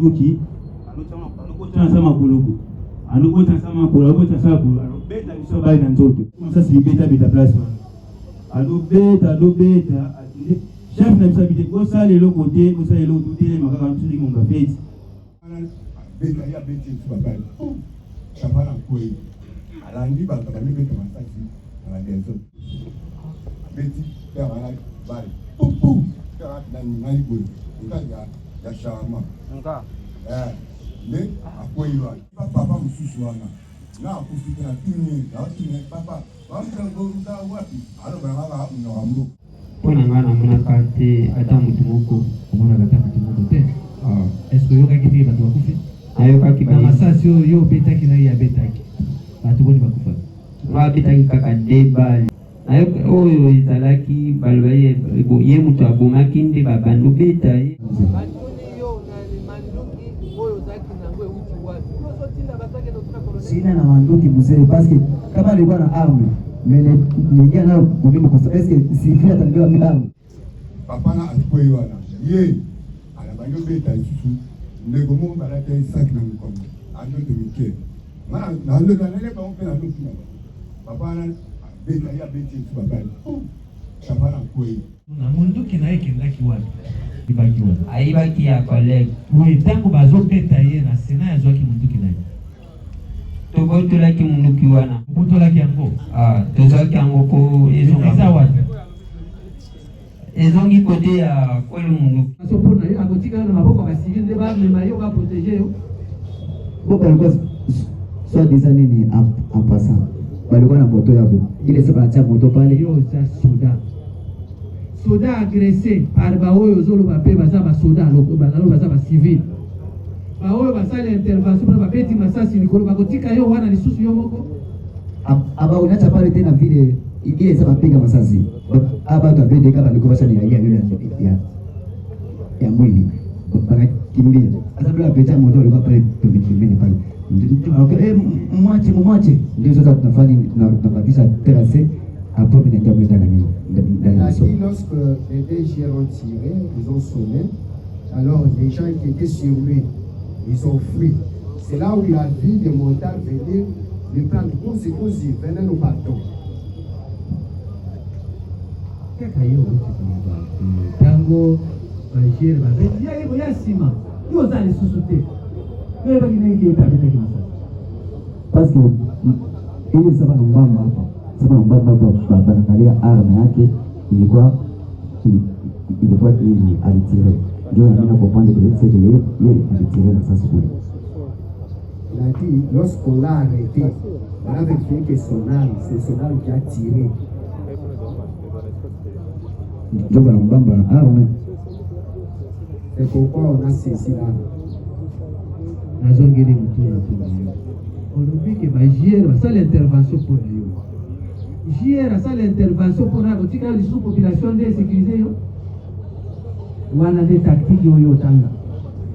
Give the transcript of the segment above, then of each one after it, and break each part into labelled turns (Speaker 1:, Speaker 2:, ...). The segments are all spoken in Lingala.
Speaker 1: Luki anokota sama kuluku anokota sama kuluku alors beta biso bali na nzoto ça c'est beta place alo beta chef na bisa bide ko sale lo côté ko sale lo côté makaka msuli ngo ngafeti
Speaker 2: beta ya beti tsubabali chapana kweli alandi ba kabani beta masaki na denzo beti ya bala bali pum ya na ngai bulu ngaya ya shama nga ne akweli wa papa msusu wana na kufika na tuni na tuni papa wamtangoza wapi alo baba mnawamro
Speaker 3: kuna ngana muna kati ata mtu moko muna kata mtu moko te esko yoka kiti batu wakufi ayo kaki ba masasi yo beta kina ya beta ki batu boni bakufa wa beta ki kaka debali ayo oyo italaki balwaye ye mtu aboma kinde babandu beta yi
Speaker 4: sina na manduki mzee parce que kama alikuwa na arme mais niingia nayo mwalimu kwa sababu est-ce si vile atanijua mimi arme
Speaker 2: papa na alikuwa yona ye anabanyo beta isusu ndego mo balata isaki na mkono ando tumike mana na ndo kanele ba mpe na luki na papa na beta ya beti tu papa papa na kweli
Speaker 5: na munduki na yake ndaki wapi ibaki wapi
Speaker 3: aibaki ya collègue
Speaker 5: oui tangu bazopeta ye na sena ya zwaki munduki na
Speaker 3: toboto laki munduki wana
Speaker 5: buto laki yango
Speaker 3: tozaki yango ko
Speaker 5: eza wapi
Speaker 3: ezongi kote ya kweli munduki
Speaker 6: asopona yo akotika na maboko ba civil de ba mema yo ba protéger yo
Speaker 4: boko alikuwa soit des années en passant balikuwa na moto yabo ile sasa banacha moto pale
Speaker 6: yo za soda agressé par ba oyo zolo ba pe baza ba soda loko ba nalo baza ba civil ba oyo basala intervention ba beti masasi likolo bakotika yo wana lisusu yo moko
Speaker 4: aba unacha pale tena vile ile sasa bapiga masasi aba tu abende kama alikuwa basa ni ya mwili bana kimbia sasa bila pecha moto alikuwa pale pembeni pale mwache ndio sasa tunafanya na tunabadilisha terrasse après on est dans la
Speaker 7: maison. Lorsque les DGR ont tiré, ils ont sonné, alors les gens qui étaient sur lui, ils ont fui. C'est là où il a vu des montages venir lui prendre cosy, venez nous partons.
Speaker 6: Tango, Bagir, Bagir, Yassima, ils ont allé sous-souter.
Speaker 4: Parce que ile sasa mbamba hapa sasa mbamba banaangalia arme yake ilikuwa ili alitire ndio anaenda kwa pande ile sasa yeye alitire na sasa kule.
Speaker 7: Il a dit lorsqu'on l'a arrêté on a vérifié que c'est son arme qui a tiré.
Speaker 4: Ndio mbamba na arme.
Speaker 7: C'est pourquoi on a saisi l'arme.
Speaker 6: nazongeli mutu na tuna olobi ke bajiere basala intervention pour yo jiere asala intervention pour na kotika lisusu population de sécuriser yo wana de tactique yo tanga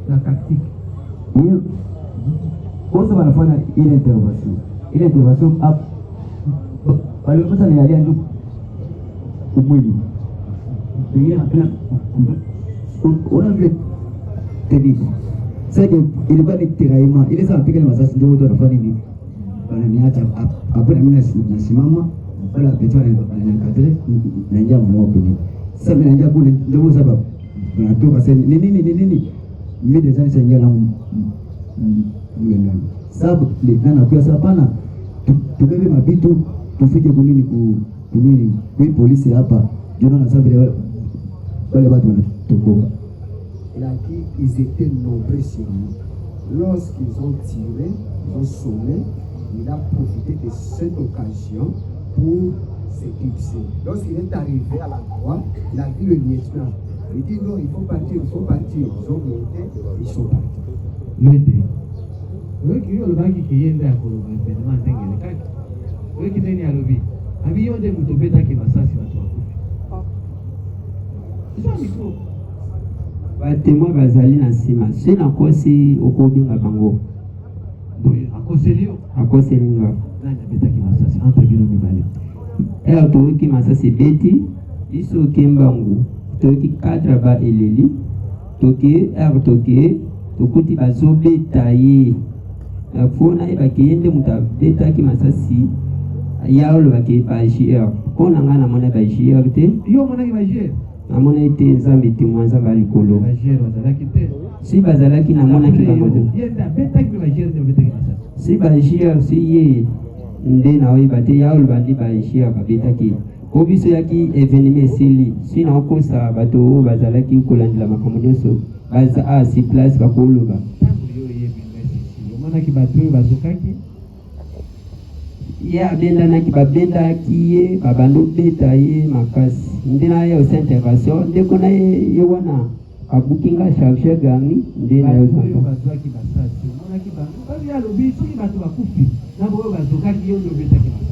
Speaker 6: la tactique
Speaker 4: hiyo kosa wanafanya ile intervention up wale kosa ni alia ndio umwili pengine hapana ona vile tedi sasa ilikuwa ni tiraima ile sasa mpika ni masasi ndio watu wanafanya nini wananiacha hapo na mimi nasimama wala petwa anakadre naingia mmoja ni sasa mimi naingia kule ndio sababu natoka sasa nini mimi deja nishaingia na mlengano sababu ndio kwa sababu pana tubebe mabitu tufike kunini kwa polisi hapa ndio na sababu wale watu wanatoboka.
Speaker 7: Il a dit qu'ils étaient nombreux sur nous. Lorsqu'ils ont tiré, ils ont sonné, il a profité de cette occasion pour s'éclipser. Lorsqu'il est arrivé à l'endroit, il a vu le lieutenant. Il dit non, il faut partir. Ils ont monté, ils sont partis.
Speaker 6: Lende. Wewe kiyo lobaki kiyenda ya koloba mpena mantengele kaki. Wewe kiteni alobi. Abi yonde mutobeta ke masasi watu wakufi. Sio miko.
Speaker 3: batémoin bazali na nsima soki nakosi okobinga bango akoselinga ere toyoki masasi ebeti biso oke mbangu toyoki 4 ba eleli toke ere toke
Speaker 8: tokuti bazobeta ye afona ye bakeyende mutabetaki masasi yaolo bake bajier mpona ngai namona bajier te
Speaker 6: yo omonaki bajier
Speaker 8: namona ete nzambe témoin nzambe alikolo
Speaker 6: bajier bazalaki te
Speaker 8: si bazalaki namonaki bango
Speaker 6: yende abetaki mpe bajier nde obetaki masasi
Speaker 8: si bajier si ye nde naoyeba te yaolo bandi bajier babetaki po biso yaki événement esili si naokosa bato oyo bazalaki kolandela makambo nyonso baza si place bakoloba
Speaker 6: ntango yo oyebi mesisi omonaki bato oyo bazokaki
Speaker 8: ye abendanaki babendaki ye babando beta ye makasi nde na ye osa intervention ndeko na ye wana abukinga charge gami nde na yo
Speaker 6: bazwaki basasi omonaki bango babi alobi soki bato bakufi na boyo bazokaki yo nde obetaki masasi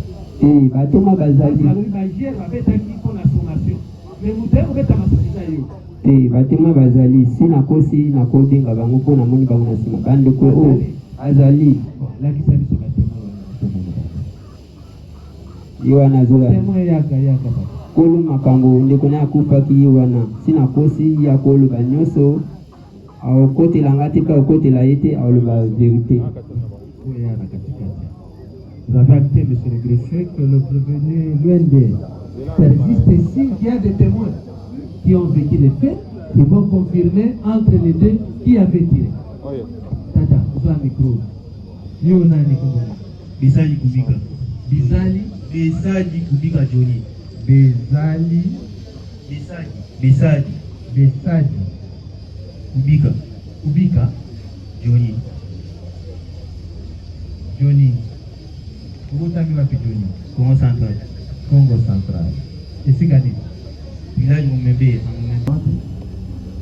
Speaker 8: bato ma bazali
Speaker 6: bajier babetaki mpona sommation me moto ekobeta masasi na yo
Speaker 8: batema bazali si nakosi nakobenga bango mpo namoni bango na nsima bandeko oyo azali
Speaker 6: lakisa biso batema
Speaker 8: ye wana azola
Speaker 6: yaka
Speaker 8: kolo makambo ndeko na akufaki ye wana si nakosi ya koloba nyonso aokotelanga te mpe aokotela ye te aoloba verité.
Speaker 6: Vous avez acté, monsieur le greffier, que le prévenu l'UND persiste ici, qu'il y a des témoins qui ont vécu les faits, qui vont confirmer entre les deux qui avait tiré. Tata, vous avez un micro. Yo nani kumbuka?
Speaker 1: Bisaji Kubika.
Speaker 6: Bizali
Speaker 1: Kubika Johnny.
Speaker 6: Bisaji Kubika Johnny. Kubutaki wapi Johnny? Congo Central. Esika nini?
Speaker 1: Village Mumebe.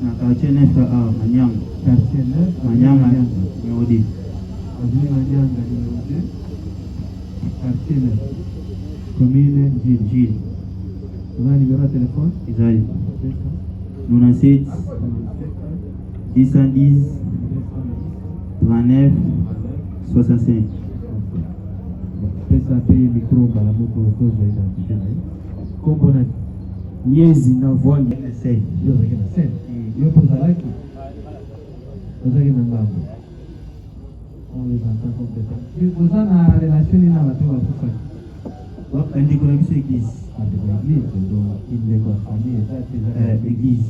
Speaker 1: Na quartier 9A Manyanga.
Speaker 6: Quartier 9
Speaker 1: Manyanga Nyodi.
Speaker 6: Avenue Manyanga Nyodi. Quartier 9. Commune Gilles. Vous avez un numéro de téléphone?
Speaker 1: Isali. 97 110 39 65.
Speaker 6: Pesa paye micro bala moko tozo identité na ye. Kombo na Nyezi na Vonya
Speaker 1: Sei.
Speaker 6: yo zaki na sen. Yo tozalaki. Tozalaki na ngambo. On les entend complètement. Vous avez une relation na bato bakufaki.
Speaker 1: Wakandi kuna biso église.
Speaker 6: Ande kwa église donc il est kwa famille et
Speaker 1: Église.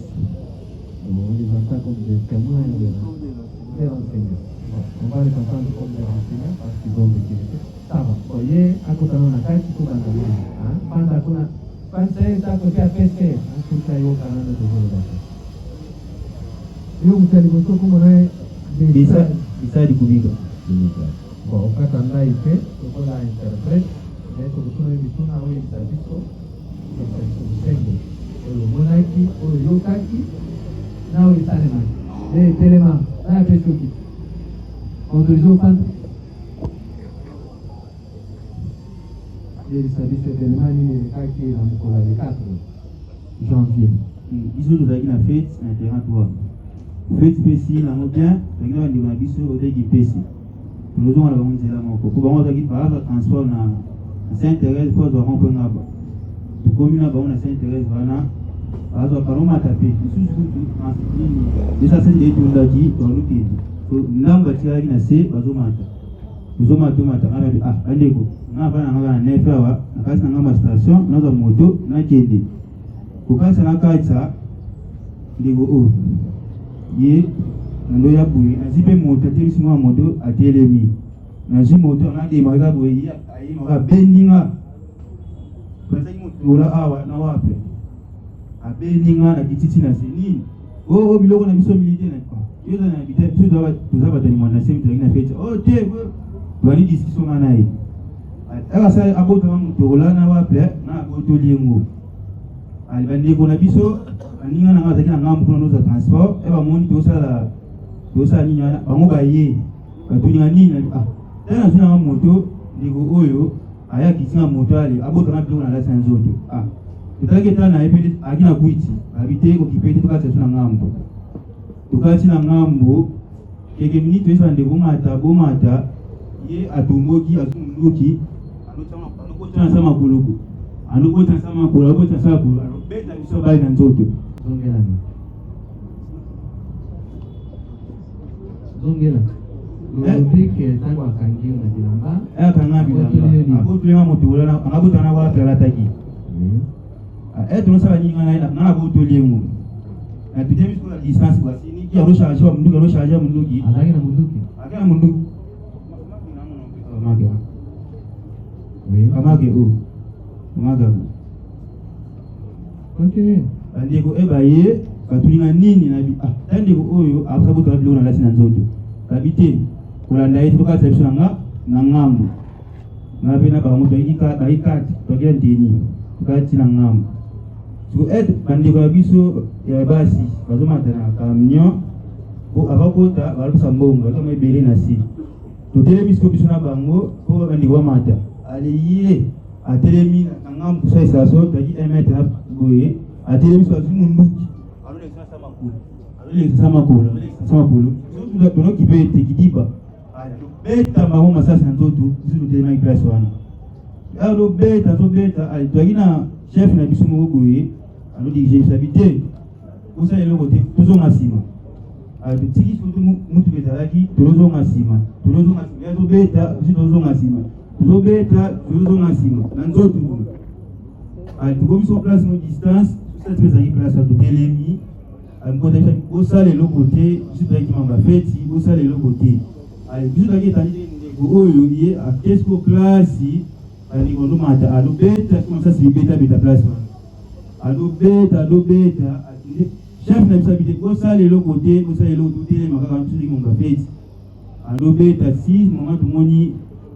Speaker 6: On les entend comme des témoins de des renseignants. On va les entendre comme des renseignants parce qu'ils ont vécu. Sawa, oye akutana na kati kubana mimi. Panda kuna kwanza itako pia pesa akuta yo kana ndo bora. Yo mtali mtu kuma naye
Speaker 1: Bisaji Kubika.
Speaker 6: Bon, wakati ndai pe kwa interpret ndio kuna bituna wewe service service oyo monaki oyo yokaki na oyo salema. Telema na pesa ki. Autorisation fan le service événement ni na mkola le 4 janvier.
Speaker 1: Biso tozalaki na fête na terrain 3. Fête spéciale nango bien, tozalaki na ndeko na biso oteki pesi. Tozonga na bango nzela moko. Po bango tozalaki par transport na Sainte-Thérèse po tozwaka mpo ngaba. Tokomi na bango na Sainte-Thérèse wana azwa paroma tape. Esa sende etondaki tolukeli. Namba tiaki na se bazomata. Tozomata ngana bandeko. Na bana ngana na nefe awa nakasi na ngamba station naza moto na kende kokasa na katsa ndeko o ye ndo ya buyi azipe moto telisi mwa moto atelemi na zi moto na de maga boyi ayi maga bendinga bazaki moto la awa na wape abendinga na kititi na senini o biloko na biso milite na kwa yo na bita biso tozaba tani mwana semi tozaki na fete o te bani discussion na naye aka sa abota mutola na waple na aboto liengo alibandi ko na biso aninga na ngazaki na ngambu kuna noza transport eba moni tosa ninya bango baye batunya nini tena zina moto ndiko oyo aya kisinga moto ali abota na bilo na la sanzoto tutake tana epele akina kuiti abite ko kipete tukatsa na ngambu tukatsi na ngambu keke minute esa ndeko bomata ye atumboki atumboki anokotana sama kuluku anokotana sama kuluku anokotana sama kuluku anobeta biso bali na nzoto
Speaker 6: zongela lobike tango akangi na bilamba
Speaker 1: akanga bilamba abotulema motulana angabutana wa pelataki tunosala nyinga na botuliengo na tutemi kwa distance kwa sini ya recharge wa munduki recharge munduki
Speaker 6: azaki na munduki
Speaker 1: akana munduki amage amage o amaga
Speaker 6: continue
Speaker 1: andiko ebaye katulinga nini na bi tandiko oyo abusabuta bilona lasi na nzoto kabite kolanda yetu toka section na ngambo na bena ba mutu ikati tokea ndeni tukati na ngambo siko bandiko ya biso ya basi bazomatana camion ko abakota balusa mbongo kama ebele na si totele biso biso na bango ko bandiko mata aliye atelemi na ngambo kusa station tadi 1 metre boye atelemi so munduki alole sama kulu so tuno kipete kidiba beta maho masasi na nzoto biso telema iplace wana alo beta to beta alitoina chef na biso moko boye alo dirige sabité usa ele kote tozo ngasima tiki soto mutu bezalaki tozo ngasima ya to beta biso tozo ngasima tozo beta tozo ngasima na nzoto tuko biso place no distance cette place place to telemi côté au salé le côté biso taki mamba feti au salé le côté biso taki tani oyo ye a qu'est-ce que place ali kondo mata alo beta comme ça c'est beta place alo beta chef na bisabite au salé le côté makaka biso mamba feti alo beta si moment tout moni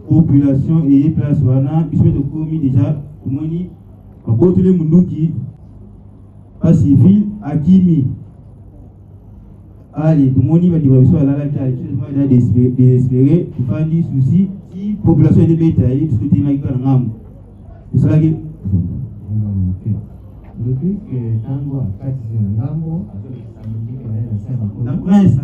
Speaker 1: population et place wana biso to komi déjà tout moni abotole munduki pas civil akimi allez tout moni va dire biso alala ta moi désespéré tu fais des soucis si population de beta il faut te maika ngam c'est ça que
Speaker 6: depuis que tango akati na ngambo
Speaker 1: na prince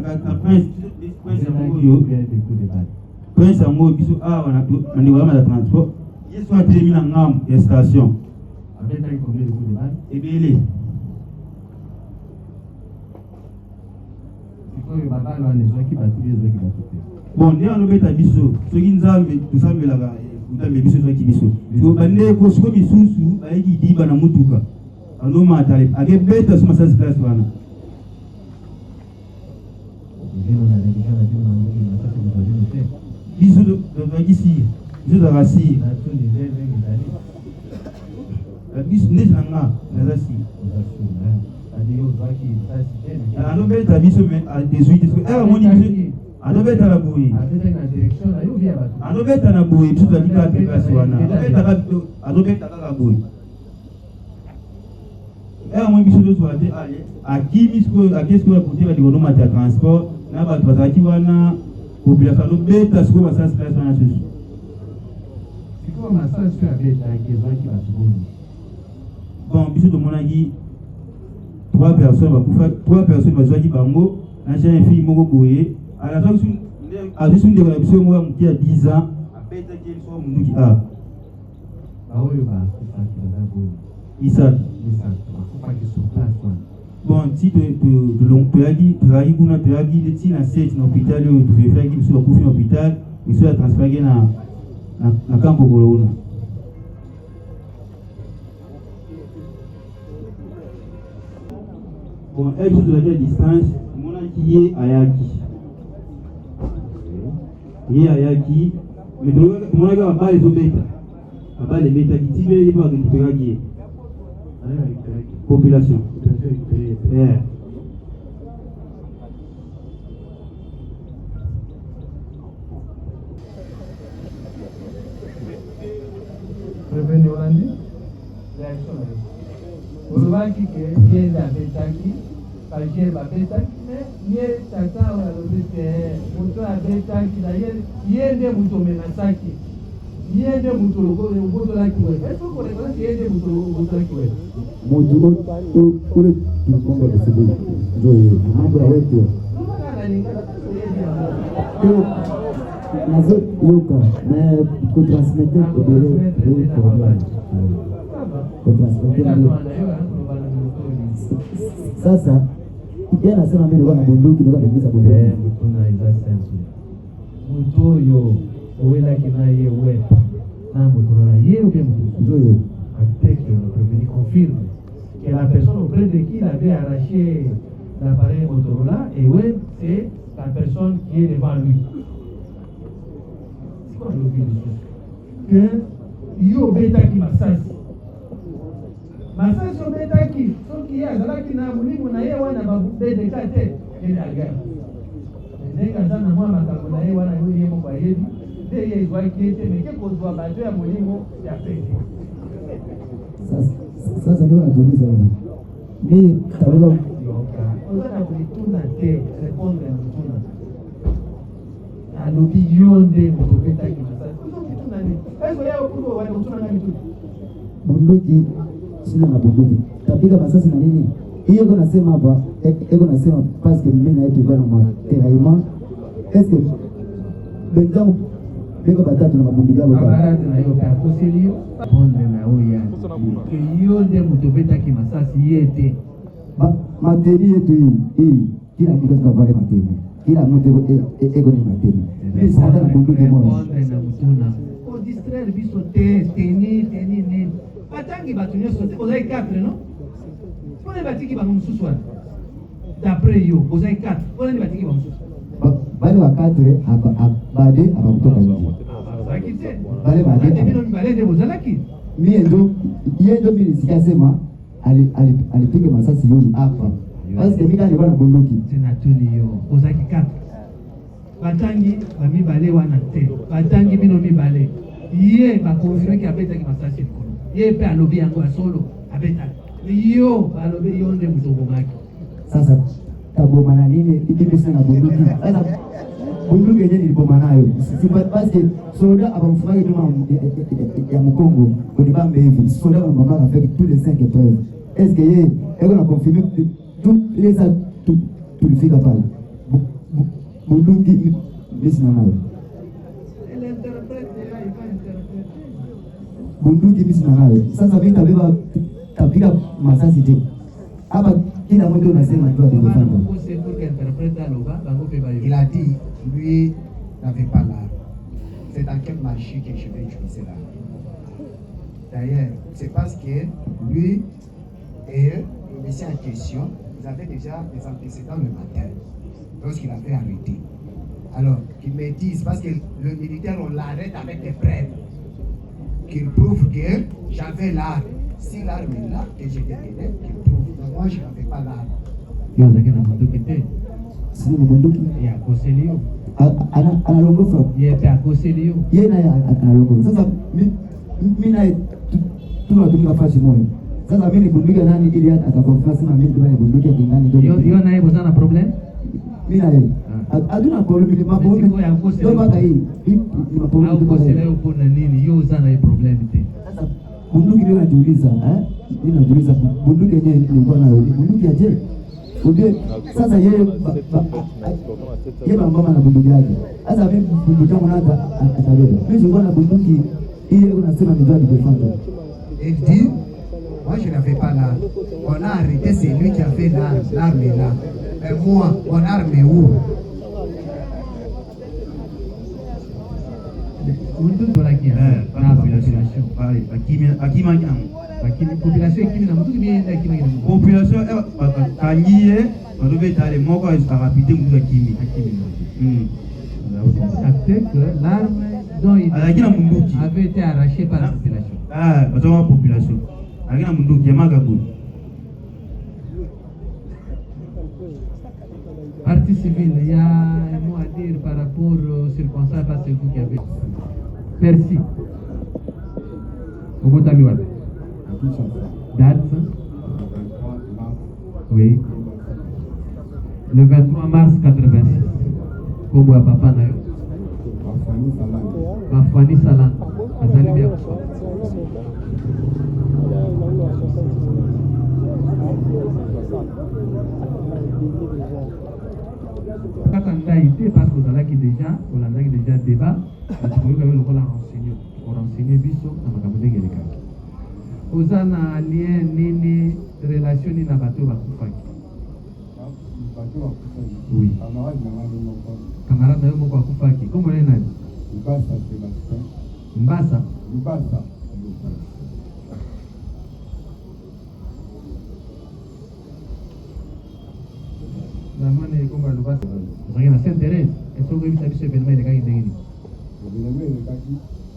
Speaker 1: prince ngo biso wana ndi wala ma transport yeso atelemi na ngam ya station
Speaker 6: abeta combien de coups de balle
Speaker 1: ebele
Speaker 6: sikoyo babalo anezwaki batuye ezwaki batute
Speaker 1: bon nde alobeta biso soki nzambe tosambelaka nzambe biso ezwaki biso so bandeko siko misusu bayeki diba na mutuka anomata akebeta so masasi place wana biso tozwaki sire biso tozwaka sire biso ndeti na nga naza sire alobeta biso me a 18 amoni biso alobeta na boye alobeta na boye biso tozali kaka place wana alobeta kaka boye amoni biso tozwa te akimi sikoyo akesikoyo akote badikonomata ya transport na bato bazalaki wana population alobeta sikoyo basasi place wana susu
Speaker 6: sikoyo masasi oyo abetaki ezwaki bato boni
Speaker 1: bon biso tomonaki 3 personnes bazwaki bango na jeune fille moko boye azwi ndeko na biso moko ya moke ya 10 ans abetaki ye biso munduki
Speaker 6: baoyo bakufaki baza boni
Speaker 1: isatu
Speaker 6: bakufaki sur place wana
Speaker 1: bon ti tozalaki kuna toyaki ntina 7 na hôpital oyo tofefaki biso bakufi na hôpital biso ya transferaki na kampo kolona bon biso tozalaki ya distance monaki ye ayaki mais tomonaki babale ezobeta babale ebetaki ti mpe ye mpe bakekipekaki ye population
Speaker 6: Prévenu Hollandi olobaki ke yende abetaki bagere babetaki me ye tata oyo alobi ke moto abetaki na ye nde moto omenasaki ye nde moto obotolaki we esokorekolaki ye nde moto obotolaki we
Speaker 4: moto ule tulikomba kusubiri ndio mambo ya wetu nazo yoka na kutransmete ebele problème kutransmete sasa yeye anasema mimi nilikuwa na bunduki ndio kabisa bunduki.
Speaker 6: Mutuna iza simple. Mutoyo owela kina ye wepa. Na mutuna na ye ou bien mutuna.
Speaker 4: Ndio yeye.
Speaker 6: Architecte notre pays confirme que la personne auprès de qui il avait arraché l'appareil Motorola et ouais, c'est la personne qui est devant lui. C'est quoi le but de ça? Que yo beta qui masasi. Masasi yo beta qui soki ya zalaki na mulimu na ye wana babede kate ele alga. Ndenga sana mwa makambo na ye wana yo yemo kwa yebi. De ye izwa kiete meke kozwa bato ya mulimu ya pete.
Speaker 4: Sasa ndio natuliza hivi. Mimi tabeba
Speaker 6: ozana kulituna te répondre à mutuna. Alobi yonde mutobeta ki masasi. Mutuna ni. Ezo yao kubo wale mutuna ngani tu.
Speaker 4: Bunduki sina na bunduki. Tapiga masasi na nini? Hiyo iko nasema hapa, iko nasema parce que mimi na yeye kwa na terrain. Est-ce que benzo beko batatu na mabunduki yao
Speaker 6: kwa na hiyo kwa koselio ponde na oya ke yonde mutobeta ki masasi yete
Speaker 4: materi yetu hii kila mtu anavaa materi, kila mtu ego na materi. Mimi sasa na bunduki moja
Speaker 6: ponde na mutuna o distraire biso te teni batangi batu nyoso te ozai 4 non pone batiki ba mususu wana d'après yo ozai 4 pone batiki ba mususu
Speaker 4: bale wa 4 bade abakutoka nje bale
Speaker 6: bade bozalaki
Speaker 4: mie ndo mimi sikasema alipiga masasi yoni hapa basi mimi nilikuwa na bunduki
Speaker 6: sinatuni yo ozaki 4 batangi bami bale wana te batangi bino mi bale ye bakonfirme ki abeta ki masasi likolo ye pe alobi yango ya solo abeta yo alobi yo nde mutobomaki
Speaker 4: sasa taboma na nini ipi sana bunduki sasa bunduki yenyewe niliboma nayo si basi soda abamfurahi nyuma ya mkongo kunibambe hivi soda mama avec tous les 5 étoiles est-ce que yeye eko na confirmer tout les ça tulifika pale bunduki bisi na nayo bunduki bisi na nayo sasa mimi tapiga masasi je hapa kila mtu anasema ndio alifanya.
Speaker 7: Il a dit lui n'avait pas l'arme. C'est dans quelle magie que je vais utiliser l'arme. D'ailleurs, c'est parce que lui et le monsieur en question, ils avaient déjà des antécédents le matin lorsqu'il avait arrêté. Alors, qu'ils me disent, parce que le militaire, on l'arrête avec des preuves, qu'il prouve que j'avais l'arme. Si l'arme est là, que je détenais, qu'il prouve. Mais moi, je n'avais pas l'arme.
Speaker 6: Yo zake na bunduki te.
Speaker 4: Sina bunduki.
Speaker 6: Ya koselio.
Speaker 4: Analongofa.
Speaker 6: Ye pe akoselio.
Speaker 4: Ye na analongofa. Sasa mimi na tunatumika fashi moja. Sasa mimi bunduki nani ili atakonfirm sema mimi ndio bunduki kingani ndio.
Speaker 6: Yo na yeye bozana problem?
Speaker 4: Mimi na yeye. Aduna problem ni mambo. Ndio baka hii. Ni mambo.
Speaker 6: Au koselio kuna nini? Yo zana hii problem te.
Speaker 4: Sasa bunduki ndio najiuliza, mimi najiuliza bunduki yenyewe nilikuwa nayo. Bunduki aje? Uje sasa yeye mama na bunduki yake. Sasa mimi bunduki yangu nata atabeba. Mimi sikuwa na bunduki ile unasema ni doit défendre.
Speaker 7: Il dit, moi je n'avais pas l'arme. On a arrêté, c'est lui qui avait l'arme. L'arme est là. Et moi, mon arme est où?
Speaker 6: Untu tolaki na population. Population kimi na mutu kimi kimi na
Speaker 1: population kanyiye badobe tale moko rapide mutu kimi.
Speaker 6: Acte que l'arme dont il avait été arraché par la population.
Speaker 1: Parce que la population. Agina munduki magabu.
Speaker 6: Partie civile, il y a un mot à dire par rapport aux circonstances parce que vous qui avez. Merci. Obotami wapi? Date? Oui. Le 23 mars 86. Kombo ya papa na yo? Mafwani Salan. Azali bia kufa. Kaka ndai te parce que ozalaki déjà débat, tokoyoka yo lokola renseigner biso na makambo ndenge elekaki. Oza na lien nini relation nini na bato bakufaki?
Speaker 3: Oui. Camarade na yo moko akufaki. Kombo na nani? Mbasa. Na mane kombo na Mbasa. Zaki na Saint Thérèse. Est-ce que vous avez événement de kaki ndenge ni?
Speaker 2: Événement de kaki.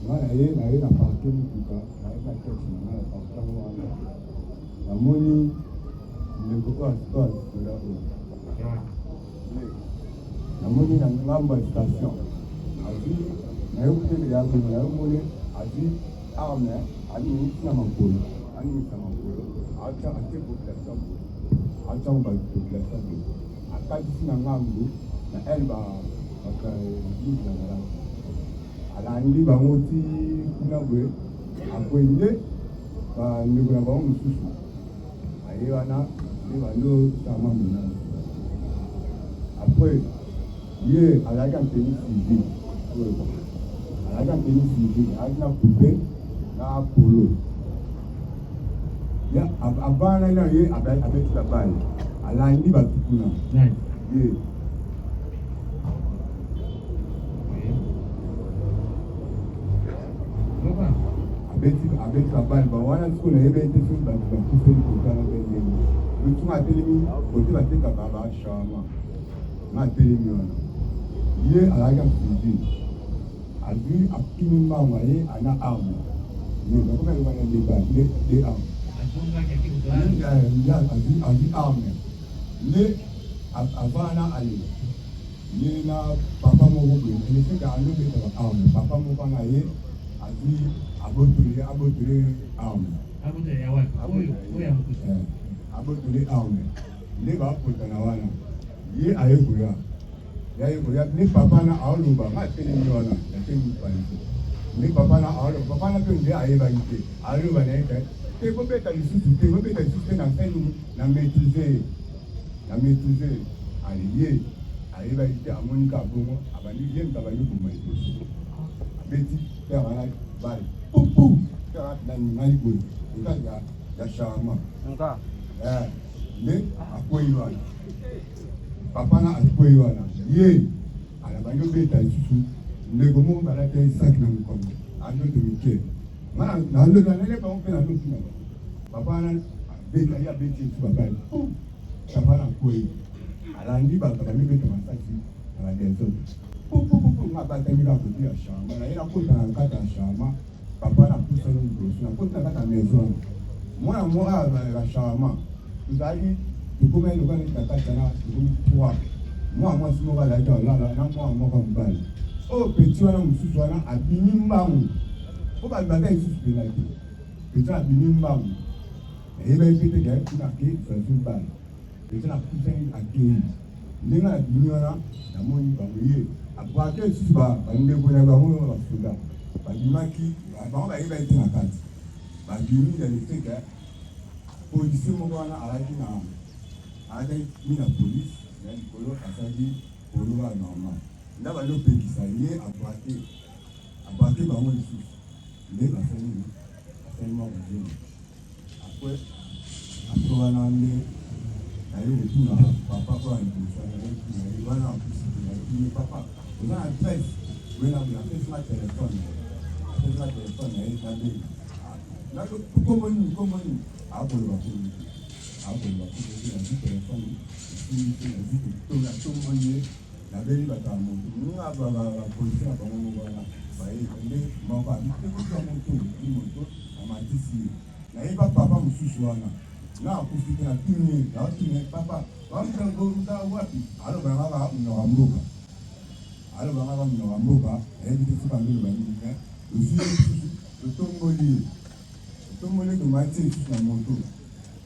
Speaker 2: Mwana ye na parke mutuka. Na ye na kaki na parke mwana. Na moni ndeko kwa stone nda o. Na moni na ngambo ya station. Azi na yo kutele ya mwana na yo moni azi arme ani na makolo. Ani na makolo. Acha ate population. Acha ba population. Akadi na ngambo na elba aka ndiza na alandi bango ti kuna bwe akwende ba ndeko na bango mususu aye wana ni bando sama mina après ye alaka mpeni civil alaka mpeni civil alaka coupe na polo ya abana na ye abeti babali alandi batukuna ye abeti babali bawana siku na yebe ete soki bato bakufeli kotala mpe ndenge lutu nga atelemi kote bateka bashama nga atelemi wana ye alaki amfiji azwi apini mbango ye ana arme ye bakomaki wana de arme azwi arme nde avana ale ye na papa moko boye eleseka alobeta ba arme papa moko anga ye azwi abotule arme abotule arme nde bakota na wana ye ayekoya ne papa na aoloba nga atelemi wana yatemi panise ne papa na aoloba papa na mpe nde ayebaki te aloba na ye te kobeta lisusu te na feni na maîtrise ale ye ayebaki te amonika bongo abandi ye mutu abandi koma liboso abeti mpe wana bale pupu na ningali boye ekaki ya shama nde akwei wana papa na akwei wana ye alabangi obeta lisusu ndeko moko balaki esaki na mokongo andoto mike na ndoto anele bango mpe na ndoto na bango papa na abeta ye abeti etu babali papa na akwei alandi bato bamibeta masasi na badenzoto nga batami bakote ya shama na ye nakota na kati ya shama papa na pusana liboso nakota na kati ya maison mwana moko ya shama tozali tokomi eloka neti na kati yana tokomi 3 mwana mwasi moko alaki olala na mwana moko mobali oyo peti wana mosusu wana abimi mbangu po babibaka lisusu pena te peti wana abimi mbangu eyebaki mpe te kaya kuna ke zazwi mbala peti na pusani akei ndenge na bimi wana namoni bango ye abwake lisusu bandeko na bango oyo basoda babimaki bango bayebaki te na kati babimi ya leseka polisi moko wana alaki mi na polisi na likolo asali polo wana normal nda balopekisa ye abwake bango lisusu nde basali moko jeni apres wana nde naye kotuna papa po ya liboso naye wana akusiki naye papa oza na adresse wena apesima telefone naye nabeli komoni akoloba komoni nazwi telefone nazwi tomonye nabeli bato ya moto nga bapolisi na bango moko wana bayekonde moko abitekoka moto amatisi nayeba papa mosusu wana nga akufi te natuni naotune papa bamtangoruta wapi alobanga bamunoko mboka nayebi te si bangeloba nini ozwi totomboli tomati lisusu na moto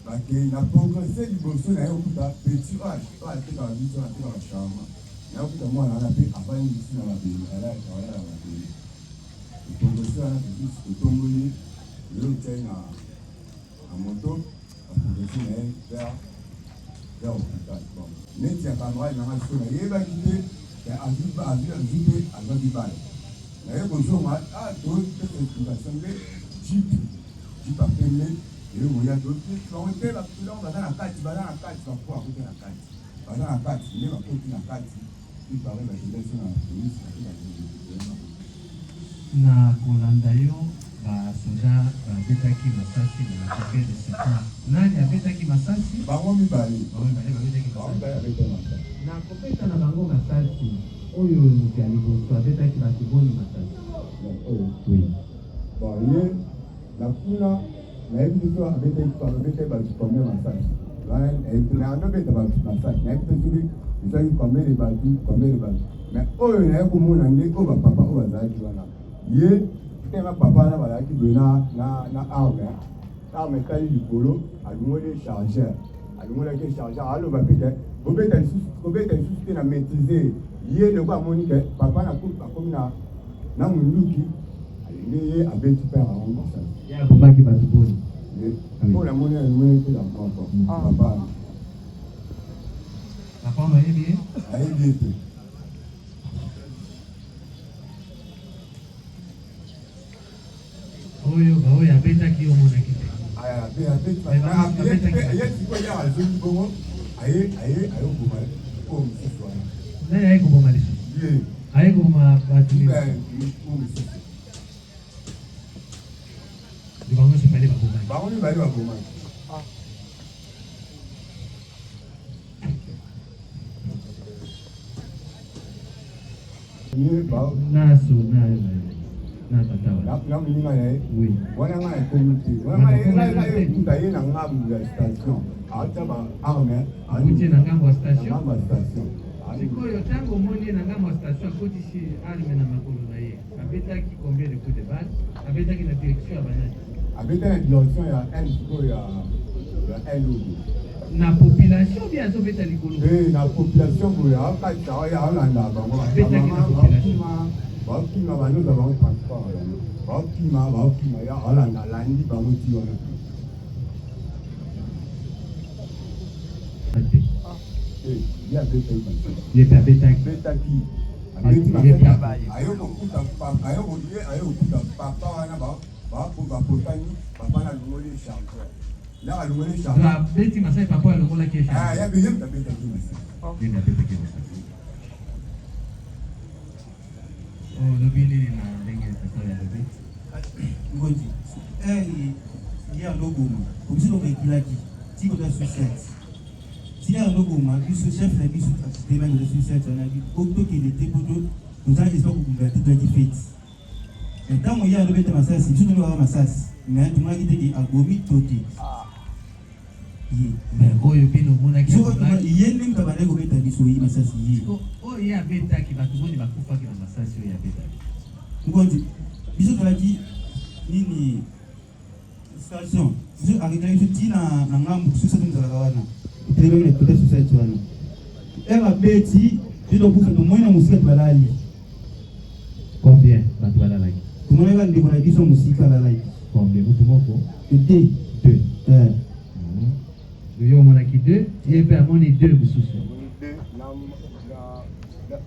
Speaker 2: bakei na progrese liboso na ye okuta petit oyo atekaka biso atekaka shama naye okuta mwana wana mpe afani bisi na mabeli awalala mabeli progrese wana totomboli lelo otiai na moto baprogrese na ye vers hôpital neti ya camarade nanga so nayebaki te azwi mpe azwaki bale naye kozonga toexplication nde jipe apembe eyomoya baza na kati bapo akuta na kati baza na kati nde bakoti na kati ipare bakelesi na polisi
Speaker 5: na kolanda yo basoda babetaki masasi na bakope de secours. Nani abetaki masasi?
Speaker 2: bango mibale
Speaker 5: babetaki masasi
Speaker 2: abeta masasi
Speaker 6: na kopesa na bango masasi oyo moto ya liboso abetaki bato boni masasi
Speaker 2: oyo
Speaker 6: oui.
Speaker 2: bon ye na kuna nayebi biso abetaki bato combien masasi naandobeta bato masasi nayebi te soki ezaki combien de bato mais oyo naye komona nde oyo bapapa oyo bazalaki wana ye tema papa na bazalaki boye na arme ekali likolo alongoli chargeur alongolaki chargeur aloba peke kobeta lisusu te na maîtrise ye loko amoni ke papa akomi na monduki alingi ye abeti mpe yango masasi
Speaker 6: ye abomaki bato boni
Speaker 2: mpo namoni alongoli te na moko papa
Speaker 5: papa oyebi ye
Speaker 2: ayebi ete
Speaker 5: oyo abetaki omonaki te nani aye koboma lisusu aye koboma bato bango sipale babomaki naso na tata
Speaker 2: na moninga na ye
Speaker 5: oui
Speaker 2: wana nga ekomi te wana ekuta ye na ngambu ya station atia baarme
Speaker 5: akutie na ngambo ya station
Speaker 2: station
Speaker 6: sikoyo ntango omoni ye na ngambo ya station akotisi arme na makolo na ye abetaki combien de coups de balle abetaki na direction ya banani
Speaker 2: abeta na direction ya n sikoyo ya logo
Speaker 6: na population bi azobeta likolo
Speaker 2: na population boye akatisa oyo aolanda bango bakima banoza bango transport bakima ya aolanda alandi bango ti wana
Speaker 6: ye pe abetaki
Speaker 2: ayokokuta papa wana bapotani papa na longoli chargeur là alongoli chargeur
Speaker 5: abeti masai papa alongolaki ye
Speaker 2: ya bezemu abetaki masai
Speaker 5: abetaki masai olobi nini na ndenge tata ya lobi
Speaker 1: ngozi ya loboma komisi lobo ekilaki ti kota suicide ti ya loboma biso chef na biso atitema kota suicide wana tokende te po toza espoir kokonverti toyaki feti ntango ye alobeta masasi biso tolobaka masasi me tomonaki teke agomi to te
Speaker 5: oyo bino omonaki
Speaker 1: ye ndenge kabandaki kobeta biso ye masasi ye
Speaker 5: oyo ye abetaki bato boni bakufaki na masasi oyo abetaki
Speaker 1: ngozi biso tolaki nini station biso akitaki biso ti na ngambu suicide tozalaka wana etelemi na kota suicide wana ere abeti biso tokufa tomoni na mosika tobalali
Speaker 5: combien bato balalaki
Speaker 1: tomonaka ndeko na biso mosika alalaki
Speaker 5: combien motu moko
Speaker 1: te
Speaker 5: deux yo omonaki deux ye mpe amoni deux mosusu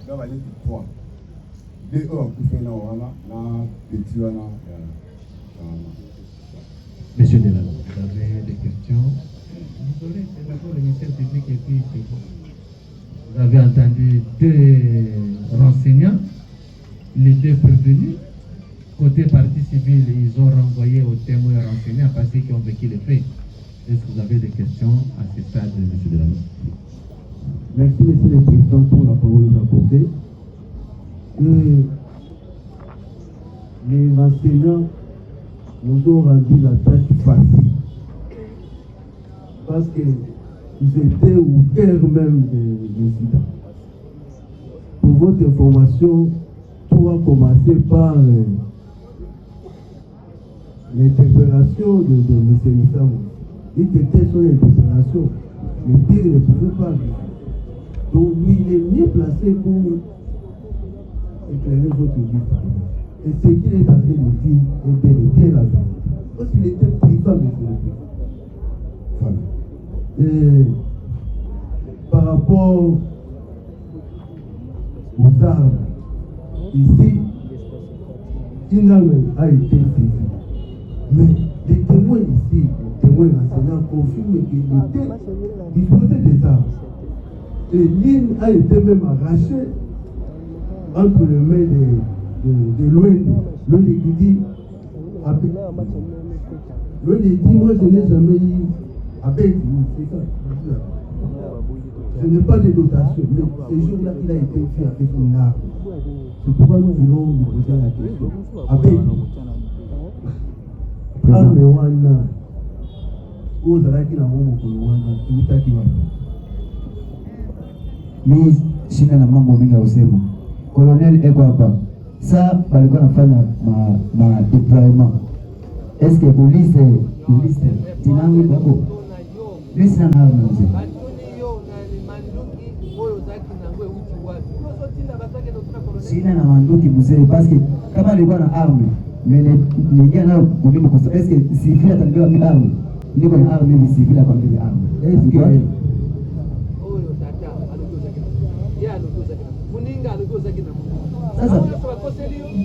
Speaker 2: na baleki 3 de oyo akufe na wana na peti wana
Speaker 5: Monsieur Delano, vous avez des questions? Désolé, c'est d'abord le ministère public et puis c'est bon. Vous avez entendu deux renseignants, les deux prévenus. Côté partie civile, ils ont renvoyé aux témoins renseignants parce qu'ils ont vécu les faits. Est-ce que vous avez des questions à ce stade, M. Delano?
Speaker 9: Merci, Monsieur le Président, pour la parole apportée. Les renseignants nous ont rendu la tâche facile parce qu'ils étaient au cœur même de l'incident. Pour votre information, tout a commencé par l'interpellation de M. Nissam. Il était sur l'interpellation. Le pire ne pouvait pas arriver. Donc lui, il est mieux placé pour éclairer votre vie. Et ce qu'il est en train de dire est bien la vérité. Parce qu'il était privant de vérité. Voilà. Et par rapport aux armes, ici, une arme a été saisie. Mais les témoins ici, les témoins enseignants confirment qu'il était disposé des armes. Et l'île a été même arrachée entre les mains de Loende qui dit Loende dit moi je n'ai jamais eu avec c'est ça. Ce n'est pas des dotations, mais ce jour-là il a été fait avec une arme. C'est pourquoi nous voulons nous poser la question. Avec arme wana ozalaki nango mokolo wana eutaki wapi?
Speaker 4: Mi sina na mambo mengi ya kusema. Colonel eko hapa. Sa balikuwa nafanya ma deployment. Est-ce que police tinangu bako? Mimi sina na hapo mzee. Sina na manduki mzee parce que kama alikuwa na arme mais niingia nayo kulimu kwa sababu est-ce que civil ataliwa ni arme? Niko na arme hivi civil kwa mbele arme. Est-ce que sasa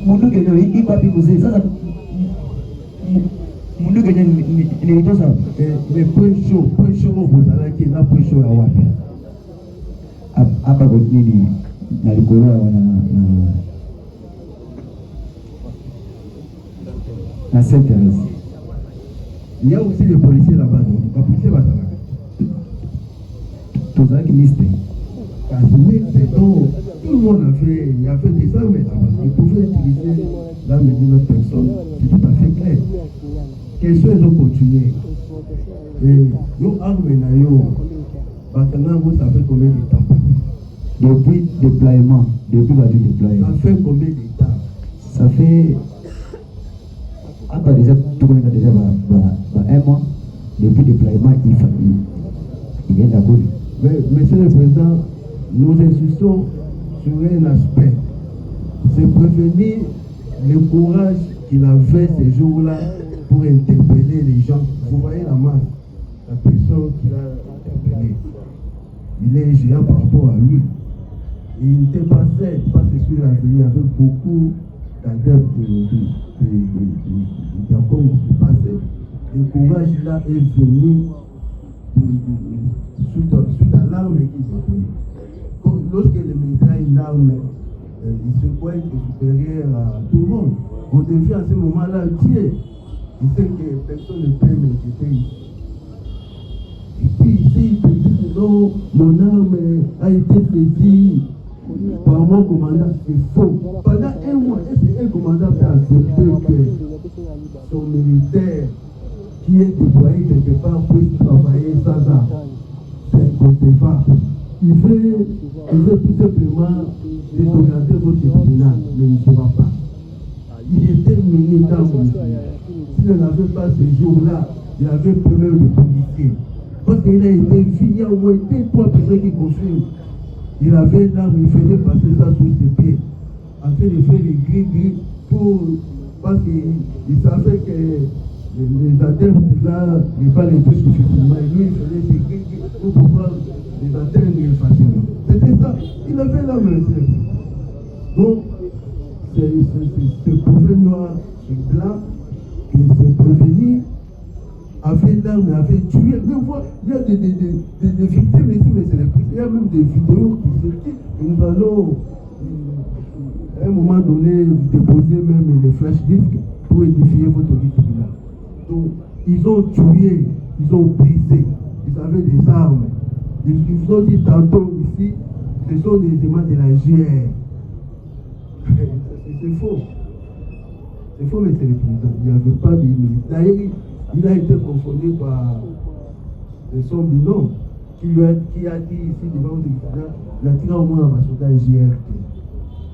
Speaker 4: munduke leo iko wapi mzee? Sasa munduke ni itosa
Speaker 9: le point chaud bozalaki na point chaud ya wapi?
Speaker 4: Hapa kwa nini nalikolewa na Saint-Thérèse.
Speaker 9: Il y a aussi des policiers là-bas, donc les policiers va s'arrêter.
Speaker 4: Tout ça qui miste.
Speaker 9: Parce que tout le monde il y avait des armes là-bas. Ils pouvaient utiliser l'arme d'une autre personne. C'est tout à fait clair. Quelles sont les autres continuer? Et nos armes, maintenant, vous savez combien de temps passé?
Speaker 4: Depuis déploiement, depuis le déploiement.
Speaker 9: Ça fait combien de temps?
Speaker 4: Ça fait déjà tout le monde déjà un mois depuis le déploiement. Il vient d'accord.
Speaker 9: Mais Monsieur le Président, nous insistons sur un aspect. C'est prévenir le courage qu'il avait ces jours-là pour interpeller les gens. Vous voyez la masse, la personne qu'il a interpellée. Il est géant par rapport à lui. Et il n'était pas seul, parce que sur la vie, il y avait beaucoup d'adeptes d'accord qui passaient. Le courage là est venu suite à l'arme qu'il a tenue. Lorsque le militaire a une arme, il se croit être supérieur à tout le monde. On devient à ce moment-là tuer. Il sait que personne ne peut m'inquiéter ici. Et puis ici, il peut dire non, mon arme a été saisie par mon commandant, c'est faux. Pendant un mois, est-ce qu'un commandant peut accepter que son militaire qui est déployé quelque part puisse travailler sans arme? C'est inconcevable. Il veut tout simplement désorienter votre tribunal, mais il ne saura pas. Il était militaire. S'il n'avait pas ce jour-là, il avait problème de policier. Parce qu'il a été vu, il y a au moins 3 personnes qui confirment. Il avait l'arme, il faisait passer ça sous ses pieds, en train de faire les gris parce qu'il savait que les adeptes là, il ne pas les toucher difficilement. Et lui, il faisait ces gris pour pouvoir les atteindre facilement. C'était ça. Il avait l'arme. Donc, c'est ce prophète noir sur blanc qui s'est prévenu, avait l'arme, avait tué. Mais voilà, il y a des victimes ici, mais c'est les prisonniers. Il y a même des vidéos qui circulent. Et nous allons, à un moment donné, déposer même les flash disques pour édifier votre tribunal. Donc, ils ont tué, ils ont brisé, ils avaient des armes. Ils ont dit tantôt ici, ce sont des éléments de la GR. C'est faux. C'est faux, mais c'est le président. Il n'y avait pas de militaire. Il a été confondu par son bilan qui a dit ici devant le président, il a tiré au moins un soldat GR.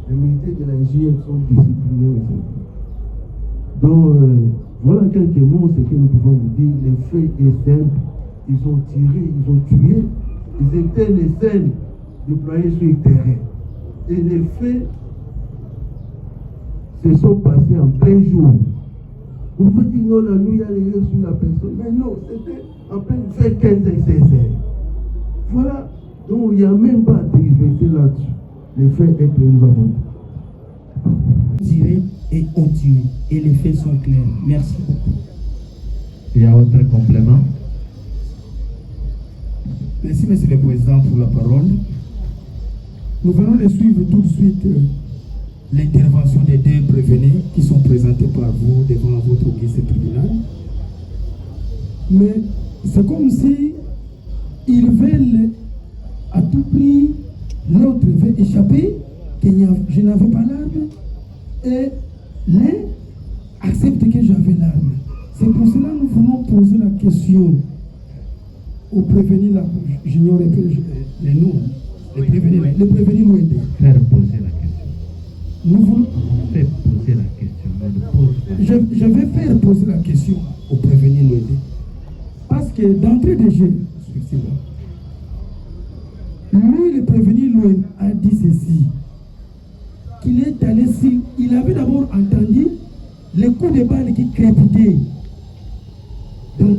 Speaker 9: Les militaires de la GR sont disciplinés. Donc, voilà quelques mots, ce que nous pouvons vous dire. Les faits est simple. Ils ont tiré, ils ont tué. Ils étaient les scènes déployées sur le terrain. Et les faits se sont passés en plein jour. Vous pouvez dire non, la nuit, il y a les yeux sur la personne. Mais non, c'était en plein fait 15 et 16 heures. Voilà. Donc, il n'y a même pas à tergiverser là-dessus. Les faits est que nous avons.
Speaker 10: Tiré et ont tué. Et les faits sont clairs. Merci beaucoup.
Speaker 3: Il y a autre complément?
Speaker 11: Merci, Monsieur le Président, pour la parole. Nous venons de suivre tout de suite l'intervention des deux prévenus qui sont présentés par vous devant votre guise tribunal. Mais c'est comme si ils veulent à tout prix, l'autre veut échapper, que je n'avais pas l'arme, et l'un accepte que j'avais l'arme. C'est pour cela que nous voulons poser la question aux prévenus, là, j'ignore un peu les noms, les prévenus loin d'eux.
Speaker 5: Faire poser la question.
Speaker 11: Nous voulons...
Speaker 5: Faire poser la question.
Speaker 11: Je vais faire poser la question aux prévenus loin d'eux. Parce que d'entrée de jeu, lui, le prévenu loin, a dit ceci, qu'il est allé, il avait d'abord entendu les coups de balle qui crépitaient. Donc,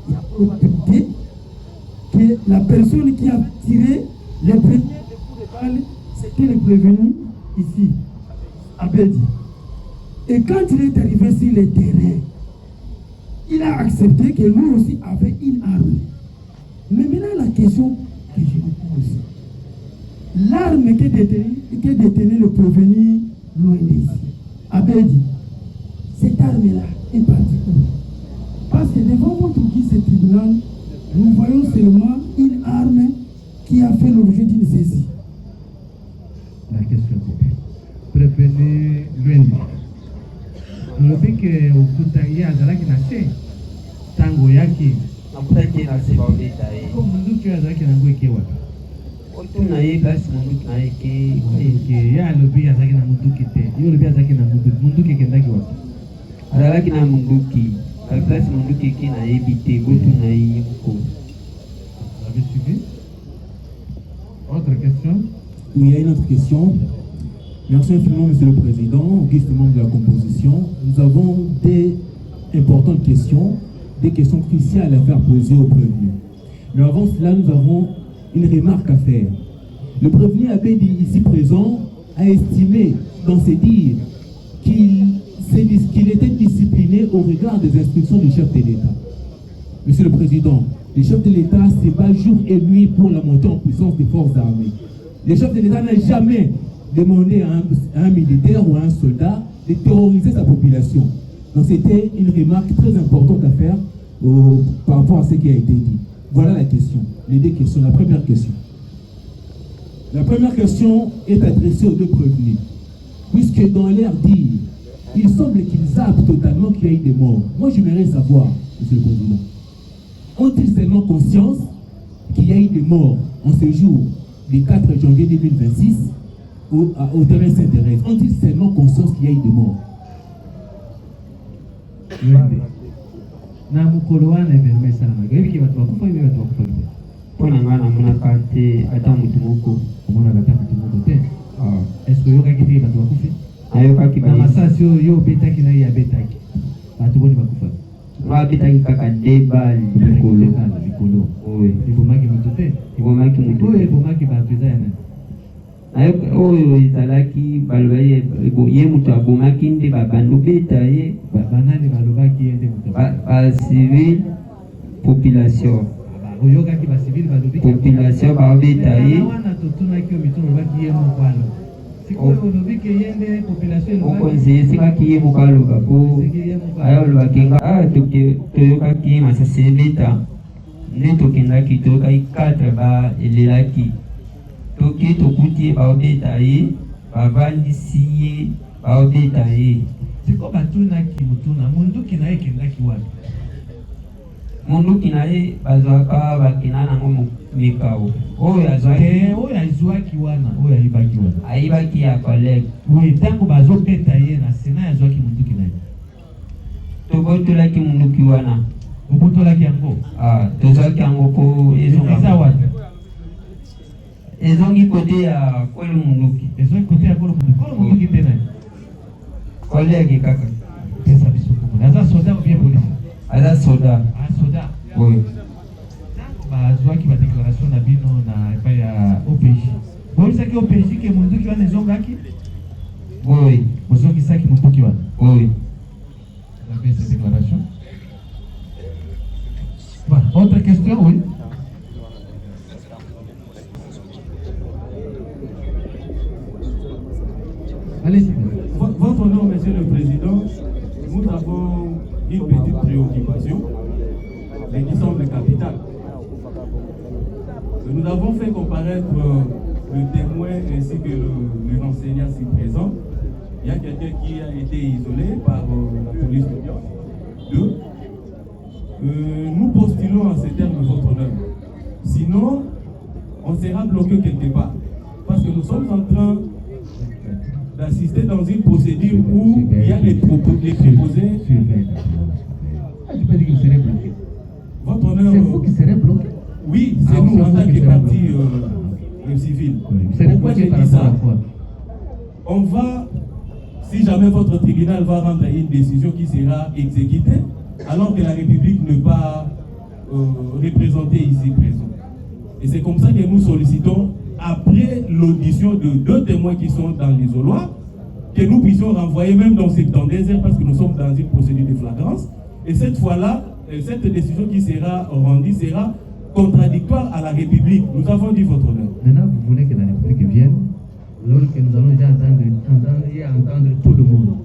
Speaker 11: il a profité que la personne qui a tiré les premiers coups de balle, c'était le prévenu ici, à Bédi. Et quand il est arrivé sur le terrain, il a accepté que lui aussi avait une arme. Mais maintenant, la question que je vous pose, l'arme que détenait le prévenu loin d'ici, avait dit, cette arme-là est partie où? Parce que devant votre guise tribunal, nous voyons seulement une arme qui a fait l'objet d'une saisie.
Speaker 5: La question est prévenu loin d'ici. Le fait que ukutaki azalaki na se tango yake
Speaker 8: nakutaki na se baoleta ye
Speaker 5: ko munduki azalaki nango eke wapi
Speaker 8: otuna ye place munduki na ye ke
Speaker 5: ye alobi azalaki na munduki te ye olobi azalaki na munduki ekendaki wapi
Speaker 8: azalaki na munduki na place munduki eke nayebi te kotuna ye moko.
Speaker 5: Vous avez suivi? Autre question?
Speaker 1: Oui, il y a une autre question. Merci infiniment, Monsieur le Président, au guise des membres de la composition. Nous avons des importantes questions, des questions cruciales à faire poser au prévenu. Mais avant cela, nous avons une remarque à faire. Le prévenu Abedi, ici présent, a estimé dans ses dires qu'il était discipliné au regard des instructions du chef de l'État. Monsieur le Président, le chef de l'État se bat jour et nuit pour la montée en puissance des forces armées. Le chef de l'État n'a jamais demandé à un militaire ou à un soldat de terroriser sa population. Donc c'était une remarque très importante à faire par rapport à ce qui a été dit. Voilà la question, les deux questions. La première question. La première question est adressée aux deux prévenus. Puisque dans l'air dire, il semble qu'ils zappent totalement qu'il y ait des morts. Moi j'aimerais savoir, Monsieur le Président, ont-ils seulement conscience qu'il y a eu des morts en ce jour du 4 janvier 2026 au terrain Saint-Thérèse? Ont-ils seulement conscience qu'il y a eu des morts?
Speaker 5: Na mukolo wana evenema esalamaka ebiki bato bakufa ebe bato bakufa ebe
Speaker 8: mpona ngai namonaka te ata motu moko
Speaker 5: omonaka ata motu moko te. Est-ce oyokaki te bato bakufi?
Speaker 8: nayokaki
Speaker 5: na masasi oyo yo obetaki na ye abetaki bato boni bakufa
Speaker 8: abetaki kaka debal likolo
Speaker 5: ebomaki motu te
Speaker 8: ebomaki motu
Speaker 5: oyo ebomaki bato eza ya nani?
Speaker 8: oyo ezalaki baloba ye moto abomaki nde babando beta ye
Speaker 5: banani balobaki ye nde moto
Speaker 8: bacivile population
Speaker 5: oyokaki bacivile balobi
Speaker 8: population babeta ye
Speaker 5: wana totunaki yo mito olobaki ye moko alo sikoyo olobi ke ye nde population
Speaker 8: okonzi esikaki ye moko aloba po aya olobaki nga toyokaki ye masasi ebeta nde tokendaki toyokaki 4 baelelaki toki tokuti ye baobeta ye bavandisi ye baobeta ye.
Speaker 5: siko batunaki mutuna munduki na ye ekendaki wapi?
Speaker 8: munduki na ye bazwaka bakenda nango mikao oyo
Speaker 5: azwaki wana oyo ayibaki wana
Speaker 8: ayibaki ya kolege
Speaker 5: oyo ntango bazobeta ye na sena azwaki munduki na ye
Speaker 8: tobotolaki munduki wana
Speaker 5: obotolaki yango
Speaker 8: tozwaki yango po
Speaker 5: eza wapi?
Speaker 8: ezongi kote ya kolo munduki
Speaker 5: ezongi kote ya kolo munduki te nani?
Speaker 8: kolege kaka
Speaker 5: pesa biso komona aza soda ou bien polisi?
Speaker 8: aza soda.
Speaker 5: Soda
Speaker 8: oui.
Speaker 5: Ntango bazwaki badeklaration na bino na epai ya OPJ boyebisaki OPJ ke munduki wana ezongaki?
Speaker 8: Oui.
Speaker 5: bozongisaki munduki wana?
Speaker 8: Oui.
Speaker 5: Vous avez cette déclaration? Bon, autre question, oui.
Speaker 1: votre nom, Monsieur le Président, nous avons une petite préoccupation, mais qui semble capitale. Nous avons fait comparaître le témoin ainsi que le renseignant ici présent. Il y a quelqu'un qui a été isolé par la police de Lyon. Nous postulons en ces termes votre honneur. Sinon, on sera bloqué quelque part. Parce que nous sommes en train d'assister dans une procédure où il y a les préposés.
Speaker 5: Tu peux dire qu'il serait bloqué.
Speaker 1: Votre honneur.
Speaker 5: C'est vous qui serez bloqué.
Speaker 1: Oui, c'est nous en tant que parti civil. Pourquoi j'ai dit ça? On va, si jamais votre tribunal va rendre une décision qui sera exécutée, alors que la République n'est pas représentée ici présent. Et c'est comme ça que nous sollicitons, après l'audition de 2 témoins qui sont dans l'isoloir, que nous puissions renvoyer même dans 72 heures parce que nous sommes dans une procédure de flagrance. Et cette fois-là, cette décision qui sera rendue sera contradictoire à la République. Nous avons dit votre honneur.
Speaker 5: Maintenant, vous voulez que la République vienne, lorsque nous allons déjà entendre tout le monde.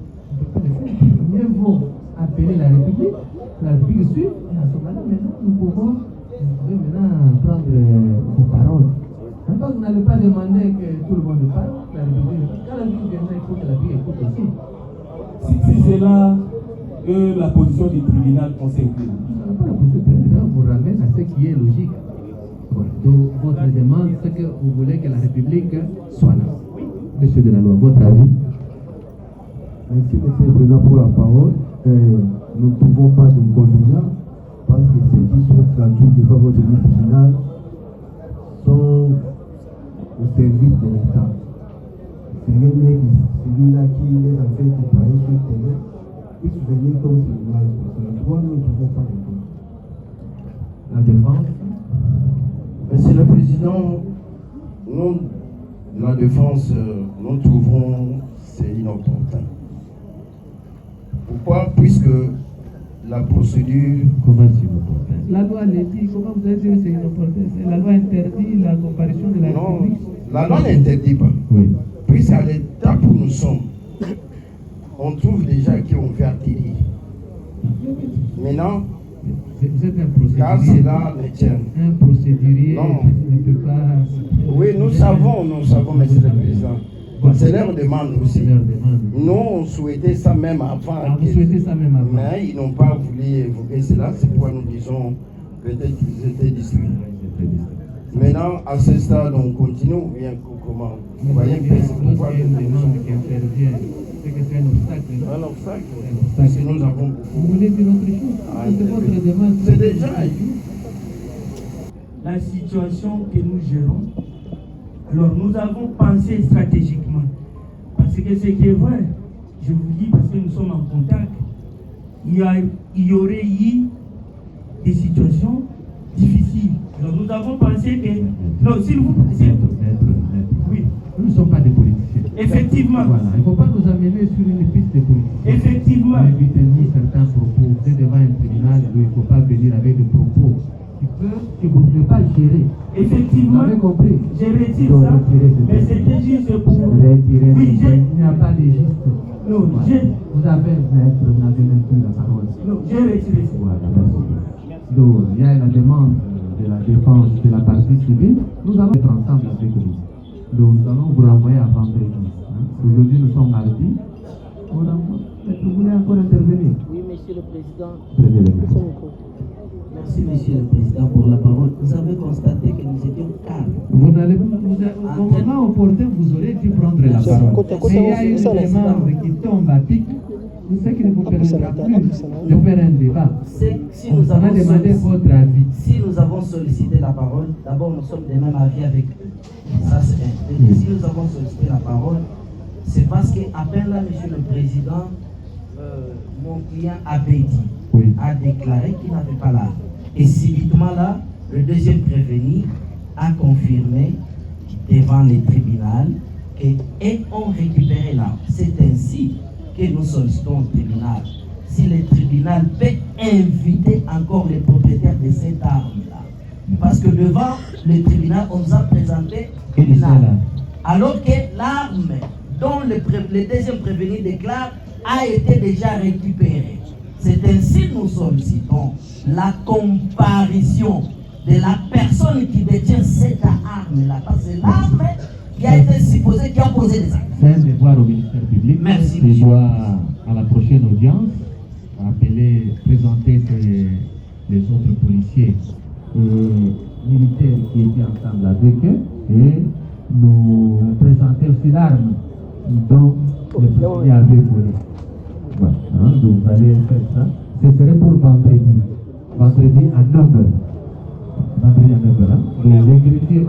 Speaker 5: Mieux vaut appeler la République suit, et à ce moment-là, maintenant, nous pouvons prendre vos paroles. Maintenant, vous n'allez pas demander que tout le monde parle, la République. Quand la République viendra, il faut que la République écoute aussi.
Speaker 1: Si c'est là que la position du tribunal concerne.
Speaker 5: La position du tribunal vous ramène à ce qui est logique. Donc, votre demande, c'est que vous voulez que la République soit là. Monsieur de la loi, votre avis?
Speaker 9: Merci, Monsieur le Président, pour la parole. Nous ne trouvons pas d'inconvénients parce que ceux qui sont traduits devant votre tribunal sont au service de l'État. C'est vrai que celui-là qui est en fait travailler sur le terrain puisse venir comme tribunal. Pourquoi nous ne trouvons pas d'inconvénients?
Speaker 5: La défense?
Speaker 12: Monsieur le Président, nous, la défense, nous trouvons c'est inopportun. Pourquoi? Puisque la procédure...
Speaker 5: Comment c'est inopportun? La loi le dit, comment vous allez dire que c'est inopportun? La loi interdit la comparution de la République.
Speaker 12: La loi n'interdit pas.
Speaker 5: Oui.
Speaker 12: Puisque à l'état où nous sommes, on trouve des gens qui ont fait atterrir. Maintenant,
Speaker 5: vous êtes un procédurier.
Speaker 12: Car c'est là le tien.
Speaker 5: Un procédurier ne peut pas...
Speaker 12: Oui, nous savons, Monsieur le Président. C'est leur demande aussi. Nous, on souhaitait ça même avant.
Speaker 5: Vous souhaitez ça même avant.
Speaker 12: Mais ils n'ont pas voulu évoquer cela. C'est pourquoi nous disons peut-être qu'ils étaient distraits. Maintenant, à ce stade, on continue ou bien comment? Vous voyez que c'est pourquoi
Speaker 5: une demande qui intervient. C'est que c'est un obstacle.
Speaker 12: Un obstacle. Parce que nous avons beaucoup.
Speaker 5: Vous voulez dire autre chose? C'est votre demande.
Speaker 12: C'est déjà...
Speaker 10: La situation que nous gérons, alors nous avons pensé stratégiquement. Parce que ce qui est vrai, je vous dis parce que nous sommes en contact, il y aurait eu des situations difficiles. Alors nous avons pensé que... Non, s'il vous plaît...
Speaker 5: Oui. Nous ne sommes pas des politiciens.
Speaker 10: Effectivement.
Speaker 5: Voilà. Il ne faut pas nous amener sur une piste de politique.
Speaker 10: Effectivement.
Speaker 5: Éviter certains propos. Vous êtes devant un tribunal, il ne faut pas venir avec des propos que vous ne pouvez pas gérer.
Speaker 10: Effectivement.
Speaker 5: Vous avez compris?
Speaker 10: Je retire ça. Mais c'était juste pour...
Speaker 5: Retirer.
Speaker 10: Oui,
Speaker 5: il n'y a pas de geste.
Speaker 10: Non,
Speaker 5: vous n'avez même plus la parole.
Speaker 10: Non, j'ai retiré ça.
Speaker 5: Voilà, merci. Donc, il y a la demande de la défense de la partie civile. Nous allons être ensemble avec vous. Donc, nous allons vous renvoyer à vendredi. Aujourd'hui, nous sommes mardi. Vous voulez encore intervenir?
Speaker 13: Oui, Monsieur le Président.
Speaker 5: Prenez le micro.
Speaker 13: Merci, Monsieur le Président, pour la parole. Vous avez constaté que nous étions calmes.
Speaker 5: Vous n'allez pas. Au moment opportun, vous aurez dû prendre la parole. Mais il y a une demande qui tombe à pic. Ce qui ne vous permettra plus de faire un débat.
Speaker 13: Si nous avons
Speaker 5: demandé votre avis.
Speaker 13: Si nous avons sollicité la parole, d'abord nous sommes des mêmes avis avec eux. Ça c'est un. Si nous avons sollicité la parole, c'est parce qu'à peine là, Monsieur le Président, mon client Abedi a déclaré qu'il n'avait pas l'arme. Et subitement là, le deuxième prévenu a confirmé devant les tribunaux qu'ils ont récupéré l'arme. C'est ainsi que nous sollicitons au tribunal. Si le tribunal peut inviter encore les propriétaires de cette arme-là. Parce que devant le tribunal, on nous a présenté une arme. Alors que l'arme dont le deuxième prévenu déclare a été déjà récupéré. C'est ainsi que nous sollicitons la comparution de la personne qui détient cette arme-là. Parce que l'arme qui a été supposée, qui a posé des actes.
Speaker 5: C'est un devoir au ministère public.
Speaker 13: Merci.
Speaker 5: Il doit, à la prochaine audience, appeler, présenter les autres policiers et militaires qui étaient ensemble avec eux et nous présenter aussi l'arme dont le premier avait volé. Voilà, hein, donc vous allez faire ça. Ce serait pour vendredi. Vendredi à 9h. Vendredi à 9h. Hein. Donc les greffiers